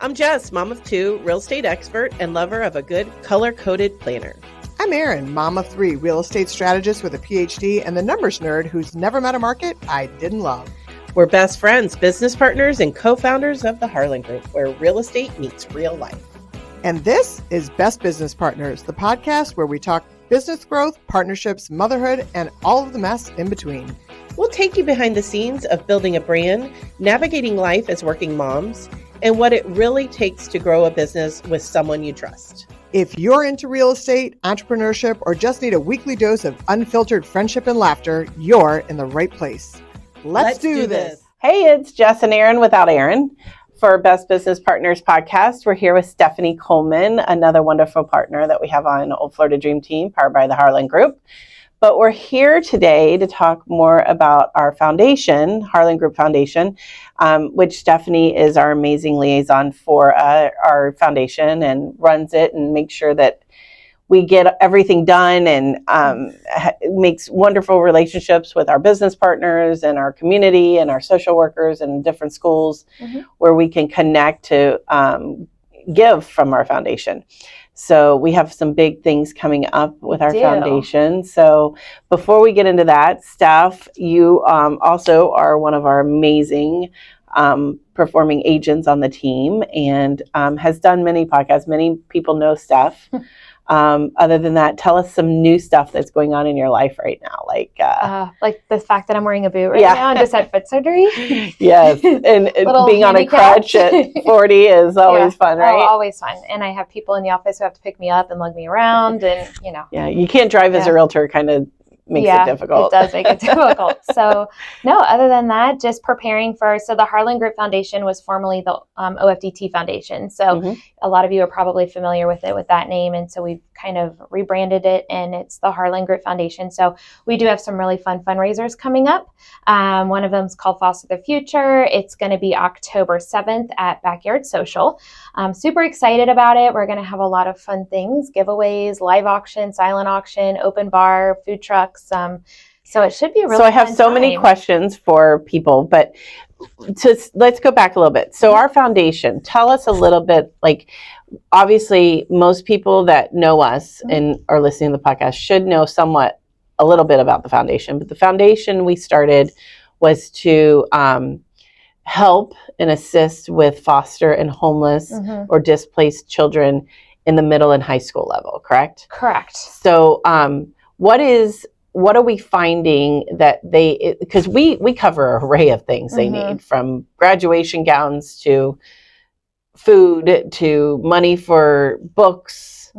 I'm Jess, mom of two, real estate expert, and lover of a good color-coded planner. I'm Erin, mom of three, real estate strategist with a PhD, and the numbers nerd who's never met a market I didn't love. We're best friends, business partners, and co-founders of the Harlan Group, where real estate meets real life. And this is Best Business Partners, the podcast where we talk business growth, partnerships, motherhood, and all of the mess in between. We'll take you behind the scenes of building a brand, navigating life as working moms, and what it really takes to grow a business with someone you trust. If you're into real estate, entrepreneurship, or just need a weekly dose of unfiltered friendship and laughter, you're in the right place. Let's do this. Hey, it's Jess and Erin without Erin. For Best Business Partners podcast, we're here with Stefanie Coleman, another wonderful partner that we have on Old Florida Dream Team, powered by the Harlan Group. But we're here today to talk more about our foundation, Harlan Group Foundation, which Stefanie is our amazing liaison for our foundation and runs it and makes sure that we get everything done and makes wonderful relationships with our business partners and our community and our social workers and different schools where we can connect to give from our foundation. So we have some big things coming up with our foundation. So before we get into that, Stef, you also are one of our amazing performing agents on the team and has done many podcasts. Many people know Stef. Other than that, tell us some new stuff that's going on in your life right now. Like the fact that I'm wearing a boot right now and just had foot surgery. Yes. And being on a crutch at 40 is always fun, right? Oh, always fun. And I have people in the office who have to pick me up and lug me around and, Yeah, you can't drive as a realtor, kind of makes it difficult. It does make it difficult. So no, other than that, just preparing so the Harlan Group Foundation was formerly the OFDT Foundation. So a lot of you are probably familiar with it with that name. And so we've kind of rebranded it and it's the Harlan Group Foundation. So we do have some really fun fundraisers coming up. One of them is called Foster the Future. It's going to be October 7th at Backyard Social. I'm super excited about it. We're going to have a lot of fun things, giveaways, live auction, silent auction, open bar, food trucks. So it should be a really So I have so many questions for people, but let's go back a little bit. So our foundation, tell us a little bit, obviously most people that know us and are listening to the podcast should know a little bit about the foundation, but the foundation we started was to help and assist with foster and homeless or displaced children in the middle and high school level, correct? Correct. So what are we finding that because we cover an array of things they need, from graduation gowns to food to money for books.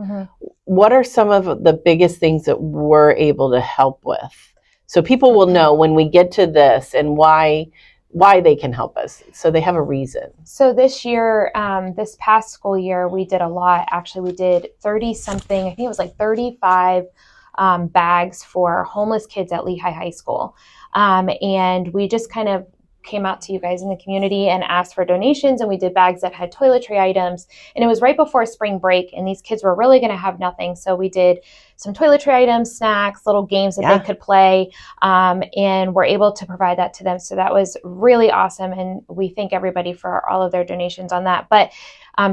What are some of the biggest things that we're able to help with? So people will know when we get to this and why they can help us. So they have a reason. So this year, this past school year, we did a lot. Actually, we did 30-something, I think it was 35 bags for homeless kids at Lehigh High School. And we just kind of came out to you guys in the community and asked for donations, and we did bags that had toiletry items, and it was right before spring break and these kids were really going to have nothing. So we did some toiletry items, snacks, little games that they could play, and we're able to provide that to them. So that was really awesome, and we thank everybody for all of their donations on that. But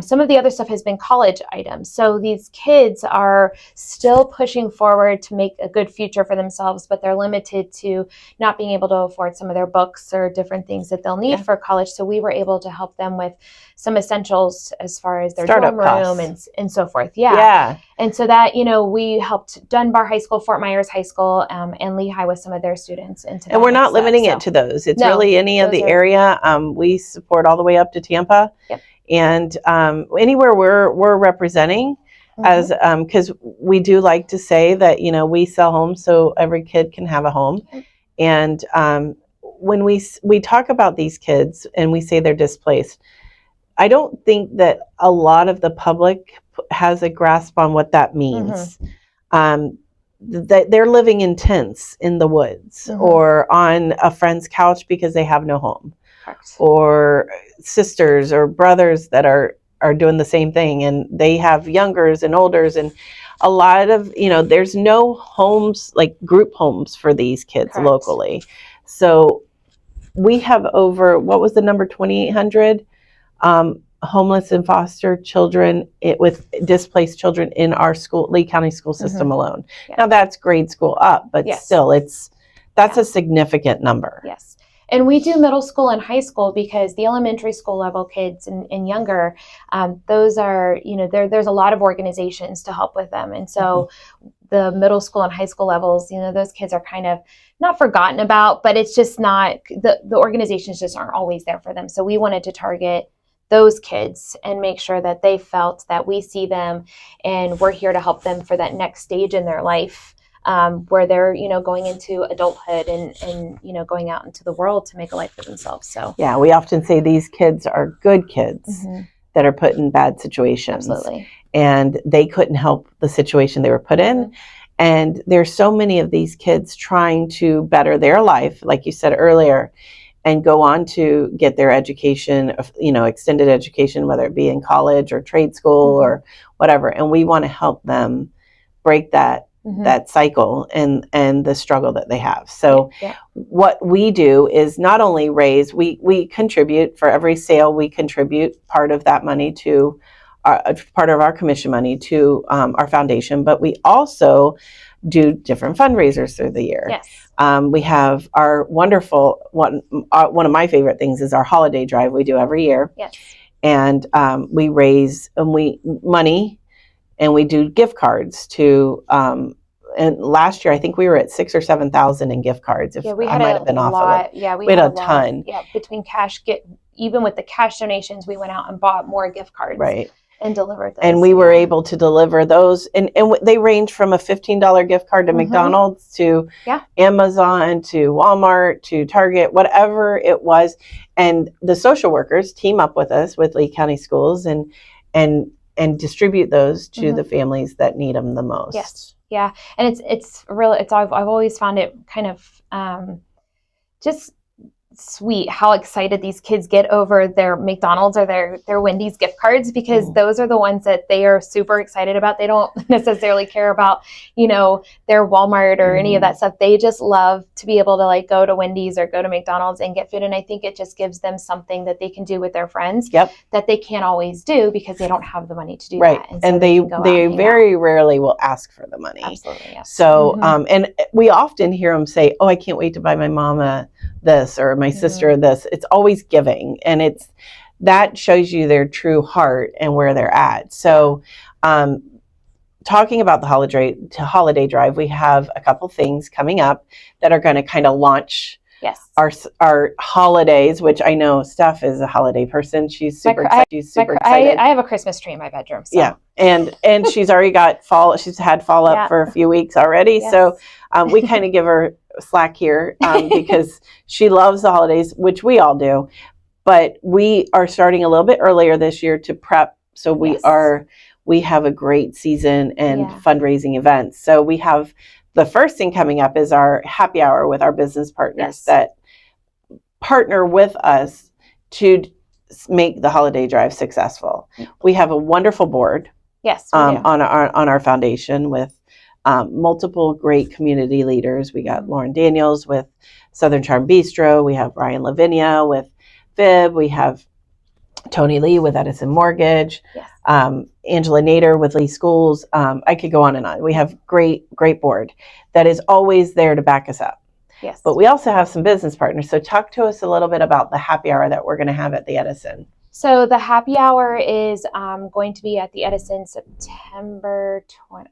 some of the other stuff has been college items. So these kids are still pushing forward to make a good future for themselves, but they're limited to not being able to afford some of their books or different things that they'll need for college. So we were able to help them with some essentials as far as their dorm room and so forth. Yeah. And so that, we helped Dunbar High School, Fort Myers High School, and Lehigh with some of their students. And we're not limiting it to those. It's really any of the area. We support all the way up to Tampa. Yep. And anywhere we're representing as because we do like to say that we sell homes so every kid can have a home. And when we talk about these kids and we say they're displaced, I don't think that a lot of the public has a grasp on what that means. That they're living in tents in the woods or on a friend's couch because they have no home. Correct. Or sisters or brothers that are doing the same thing, and they have youngers and olders, and a lot of there's no homes, like group homes for these kids locally. So we have over, what was the number, 2,800 homeless and foster children with displaced children in our Lee County school system alone. Yeah. Now that's grade school up, but still that's a significant number. Yes. And we do middle school and high school because the elementary school level kids and younger, those are, there's a lot of organizations to help with them. And so the middle school and high school levels, those kids are kind of not forgotten about, but it's just not, the organizations just aren't always there for them. So we wanted to target those kids and make sure that they felt that we see them and we're here to help them for that next stage in their life. Where they're, going into adulthood and going out into the world to make a life for themselves. So yeah, we often say these kids are good kids that are put in bad situations. Absolutely. And they couldn't help the situation they were put in. And there's so many of these kids trying to better their life, like you said earlier, and go on to get their education, extended education, whether it be in college or trade school or whatever. And we want to help them break that cycle and the struggle that they have. So what we do is not only raise, we contribute for every sale, we contribute part of that money to part of our commission money to our foundation, but we also do different fundraisers through the year. Yes. We have our wonderful one of my favorite things is our holiday drive we do every year. Yes. And we raise money. And we do gift cards to, and last year I think we were at 6,000 or 7,000 in gift cards. If we I had might have been off lot. of it. Yeah, we had had a ton. Yeah, between even with the cash donations, we went out and bought more gift cards. Right. And delivered those. And we were able to deliver those, and they range from a $15 gift card to McDonald's to Amazon to Walmart to Target, whatever it was. And the social workers team up with us with Lee County Schools and distribute those to the families that need them the most. Yes. Yeah. And it's really, I've always found it kind of just sweet how excited these kids get over their McDonald's or their Wendy's gift cards, because those are the ones that they are super excited about. They don't necessarily care about, their Walmart or any of that stuff. They just love to be able to go to Wendy's or go to McDonald's and get food. And I think it just gives them something that they can do with their friends that they can't always do because they don't have the money to do that. And they very rarely will ask for the money. Absolutely. Yes. So, and we often hear them say, "Oh, I can't wait to buy my mama this or my sister this." It's always giving, and that shows you their true heart and where they're at. So talking about the holiday drive, we have a couple things coming up that are going to kind of launch our holidays, which I know Stef is a holiday person. She's super excited. I have a Christmas tree in my bedroom. So. Yeah. And she's already got fall. She's had fall up for a few weeks already. Yes. So we kind of give her slack here because she loves the holidays, which we all do. But we are starting a little bit earlier this year to prep. So we have a great season and fundraising events. So we have the first thing coming up is our happy hour with our business partners that partner with us to make the holiday drive successful. We have a wonderful board on our foundation with multiple great community leaders. We got Lauren Daniels with Southern Charm Bistro. We have Ryan Lavinia with FIB. We have Tony Lee with Edison Mortgage. Yes. Angela Nader with Lee Schools. I could go on and on. We have great board that is always there to back us up. Yes. But we also have some business partners. So talk to us a little bit about the happy hour that we're going to have at the Edison. So the happy hour is going to be at the Edison September 20th.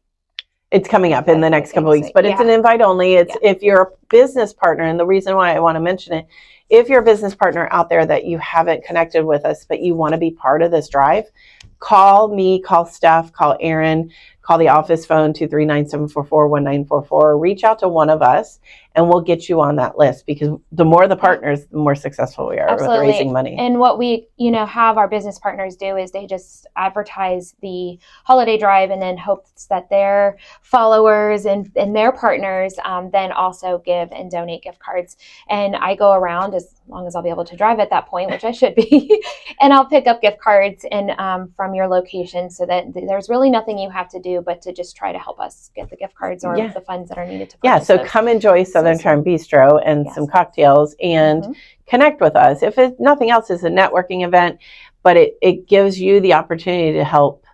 It's coming up in the next couple of weeks, but it's an invite only. It's if you're a business partner, and the reason why I want to mention it, if you're a business partner out there that you haven't connected with us, but you want to be part of this drive, call me, call Stef, call Aaron, call the office phone 239-744-1944, reach out to one of us and we'll get you on that list, because the more the partners, the more successful we are with raising money. And what we, have our business partners do is they just advertise the holiday drive and then hopes that their followers and their partners then also give and donate gift cards. And I go around, as long as I'll be able to drive at that point, which I should be, and I'll pick up gift cards and from your location, so that there's really nothing you have to do but to just try to help us get the gift cards or the funds that are needed to purchase so come enjoy Southern Charm Bistro and some cocktails and connect with us. If nothing else, is a networking event, but it gives you the opportunity to help,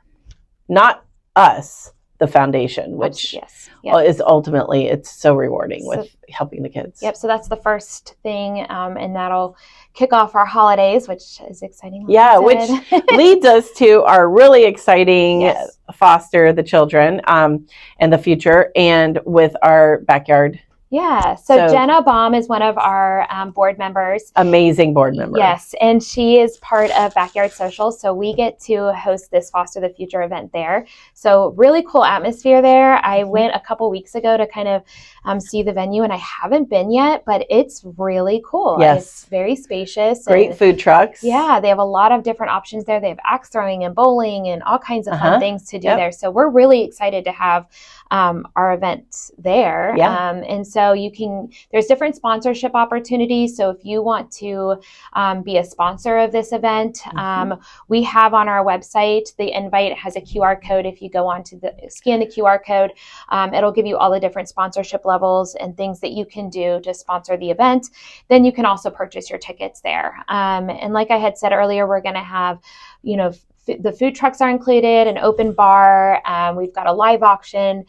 not us, the foundation, which yes. is ultimately, it's so rewarding with helping the kids. Yep. So that's the first thing. And that'll kick off our holidays, which is exciting. Which leads us to our really exciting Foster the Children and the future, and with our backyard. Yeah. So Jenna Baum is one of our board members. Amazing board member. Yes. And she is part of Backyard Social. So we get to host this Foster the Future event there. So really cool atmosphere there. I went a couple weeks ago to kind of see the venue, and I haven't been yet, but it's really cool. Yes. It's very spacious. Great food trucks. Yeah. They have a lot of different options there. They have axe throwing and bowling and all kinds of fun things to do there. So we're really excited to have our event there. Yeah. And so there's different sponsorship opportunities. So if you want to be a sponsor of this event, we have on our website, the invite has a QR code. If you go on to scan the QR code, it'll give you all the different sponsorship levels and things that you can do to sponsor the event. Then you can also purchase your tickets there. And like I had said earlier, we're going to have, the food trucks are included, an open bar. We've got a live auction,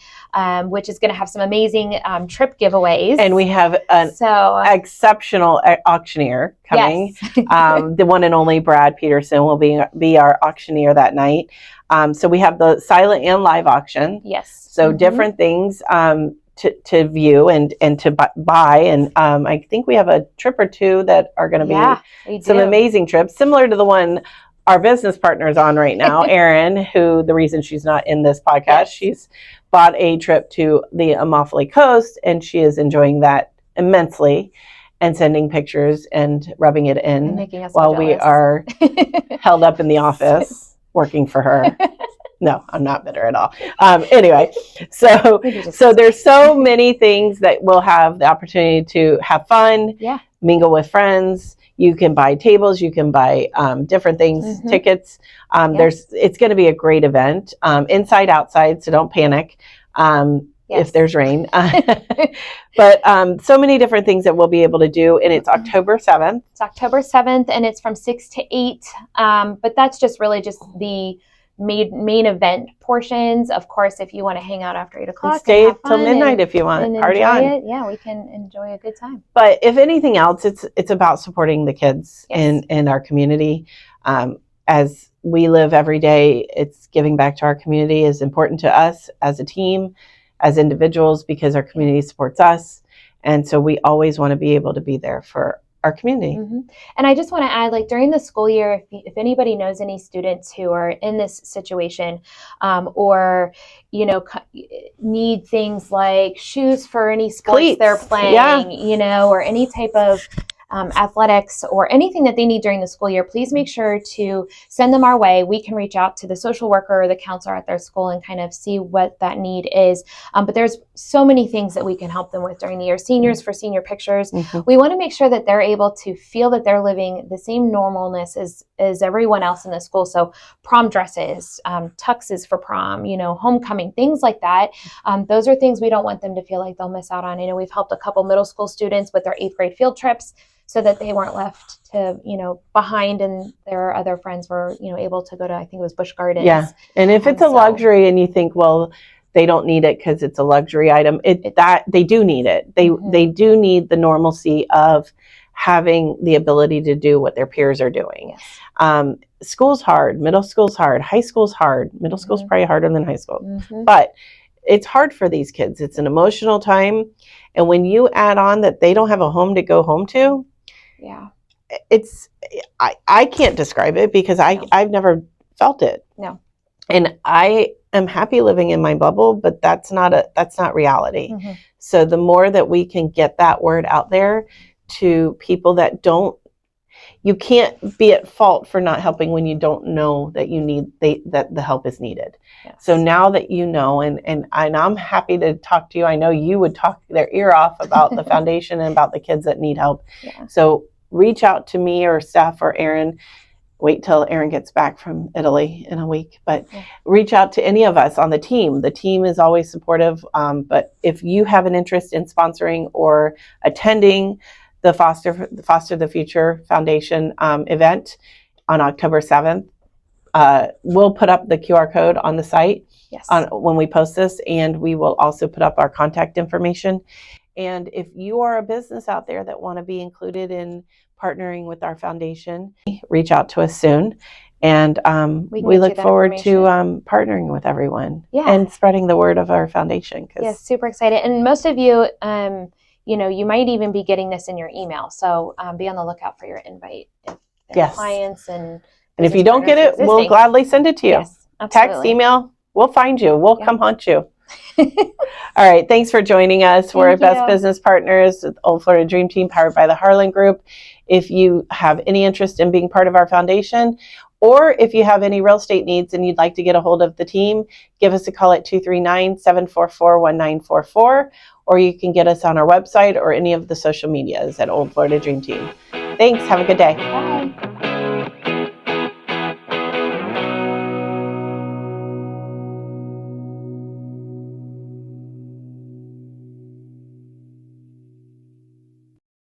which is going to have some amazing trip giveaways. And we have an exceptional auctioneer coming. Yes. The one and only Brad Peterson will be our auctioneer that night. So we have the silent and live auction. Yes. So different things to view and to buy. And I think we have a trip or two that are going to be some amazing trips, similar to the one our business partner is on right now, Erin, who the reason she's not in this podcast, she's bought a trip to the Amalfi Coast, and she is enjoying that immensely and sending pictures and rubbing it in while we are held up in the office working for her. No, I'm not bitter at all. Anyway, so there's so many things that we'll have the opportunity to have fun, mingle with friends. You can buy tables, you can buy different things, tickets. It's going to be a great event, inside, outside, so don't panic if there's rain. But so many different things that we'll be able to do, and it's October 7th. It's October 7th, and it's from 6 to 8. But that's just really just the main event portions. Of course, if you want to hang out after 8 o'clock, stay till midnight if you want. Party on. Yeah, we can enjoy a good time. But if anything else, it's about supporting the kids in our community. As we live every day, it's giving back to our community is important to us as a team, as individuals, because our community supports us. And so we always want to be able to be there for our community. And I just want to add, like during the school year, if anybody knows any students who are in this situation, or need things like shoes for any sports cleats they're playing, or any type of athletics or anything that they need during the school year, please make sure to send them our way. We can reach out to the social worker or the counselor at their school and kind of see what that need is. But there's so many things that we can help them with during the year. Seniors for senior pictures. We want to make sure that they're able to feel that they're living the same normalness as everyone else in the school. So prom dresses, tuxes for prom, homecoming, things like that. Those are things we don't want them to feel like they'll miss out on. We've helped a couple middle school students with their 8th grade field trips, so that they weren't left to, behind, and their other friends were, able to go to, I think it was Busch Gardens. Yeah. And if it's a luxury and you think, well, they don't need it because it's a luxury item, that they do need it. They do need the normalcy of having the ability to do what their peers are doing. School's hard, middle school's hard, high school's hard. Middle school's probably harder than high school. But it's hard for these kids. It's an emotional time. And when you add on that they don't have a home to go home to, I can't describe it because I've never felt it. No. And I am happy living in my bubble, but that's not reality. So the more that we can get that word out there to people that you can't be at fault for not helping when you don't know that that the help is needed. So now that you know, and I'm happy to talk to you. I know you would talk their ear off about the foundation and about the kids that need help. So reach out to me or Stef or Erin. Wait till Erin gets back from Italy in a week, but reach out to any of us on the team. The team is always supportive. But if you have an interest in sponsoring or attending the Foster the Future Foundation event, on October 7th. We'll put up the QR code on the site when we post this, and we will also put up our contact information. And if you are a business out there that want to be included in partnering with our foundation, reach out to us soon. And we look forward to partnering with everyone and spreading the word of our foundation. Yes, super excited. And most of you, you might even be getting this in your email. So be on the lookout for your invite. If clients and if you don't get it, we'll gladly send it to you. Yes, text, email, we'll find you. We'll come hunt you. All right. Thanks for joining us. We're Best Business Partners with Old Florida Dream Team, powered by the Harlan Group. If you have any interest in being part of our foundation, or if you have any real estate needs and you'd like to get a hold of the team, give us a call at 239-744-1944, or you can get us on our website or any of the social medias at Old Florida Dream Team. Thanks. Have a good day. Bye.